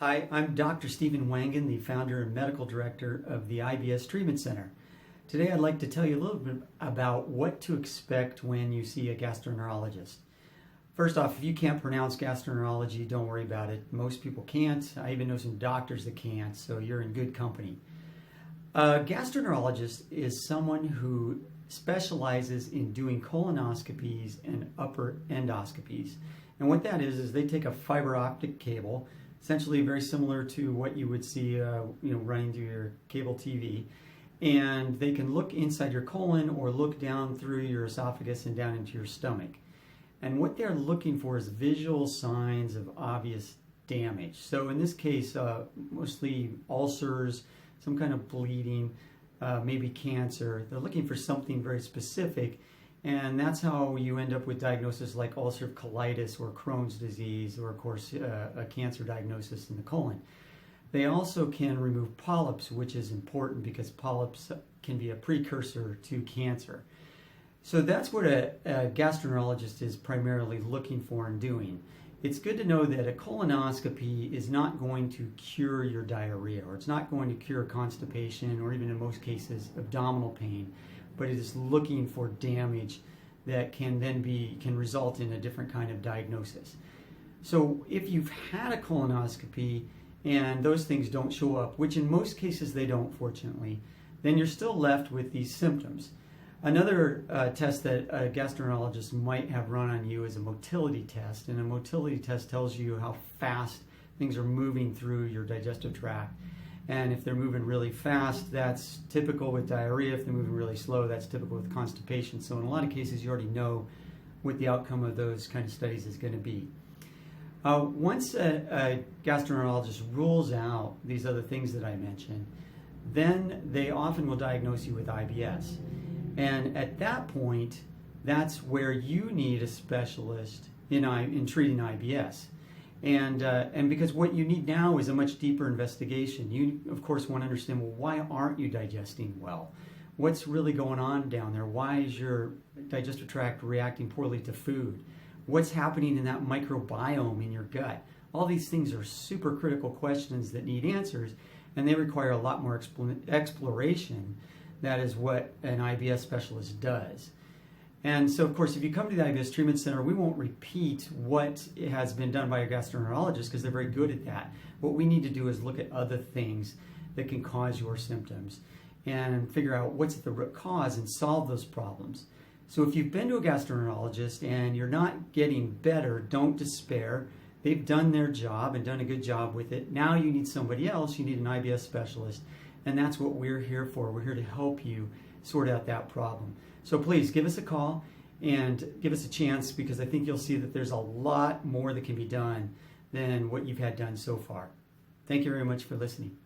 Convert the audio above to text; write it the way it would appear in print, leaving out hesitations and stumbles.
Hi, I'm Dr. Stephen Wangen, the founder and medical director of the IBS Treatment Center. Today I'd like to tell you a little bit about what to expect when you see a gastroenterologist. First off, if you can't pronounce gastroenterology, don't worry about it. Most people can't. I even know some doctors that can't, so you're in good company. A gastroenterologist is someone who specializes in doing colonoscopies and upper endoscopies. And what that is they take a fiber optic cable, essentially very similar to what you would see running through your cable TV, and they can look inside your colon or look down through your esophagus and down into your stomach. And what they're looking for is visual signs of obvious damage. So in this case, mostly ulcers, some kind of bleeding, maybe cancer. They're looking for something very specific, and that's how you end up with diagnosis like ulcerative colitis or Crohn's disease, or of course a cancer diagnosis in the colon. They also can remove polyps, which is important because polyps can be a precursor to cancer. So that's what a gastroenterologist is primarily looking for and doing. It's good to know that a colonoscopy is not going to cure your diarrhea, or it's not going to cure constipation, or even in most cases abdominal pain, but it is looking for damage that can result in a different kind of diagnosis. So if you've had a colonoscopy and those things don't show up, which in most cases they don't, fortunately, then you're still left with these symptoms. Another test that a gastroenterologist might have run on you is a motility test, and a motility test tells you how fast things are moving through your digestive tract. And if they're moving really fast, that's typical with diarrhea. If they're moving really slow, that's typical with constipation. So in a lot of cases, you already know what the outcome of those kind of studies is going to be. Once a gastroenterologist rules out these other things that I mentioned, then they often will diagnose you with IBS. And at that point, that's where you need a specialist in treating IBS. And because what you need now is a much deeper investigation. You, of course, want to understand, well, why aren't you digesting well? What's really going on down there? Why is your digestive tract reacting poorly to food? What's happening in that microbiome in your gut? All these things are super critical questions that need answers, and they require a lot more exploration. That is what an IBS specialist does. And so, of course, if you come to the IBS Treatment Center, we won't repeat what has been done by a gastroenterologist because they're very good at that. What we need to do is look at other things that can cause your symptoms and figure out what's the root cause and solve those problems. So if you've been to a gastroenterologist and you're not getting better, don't despair. They've done their job and done a good job with it. Now you need somebody else. You need an IBS specialist. And that's what we're here for. We're here to help you sort out that problem. So please give us a call and give us a chance, because I think you'll see that there's a lot more that can be done than what you've had done so far. Thank you very much for listening.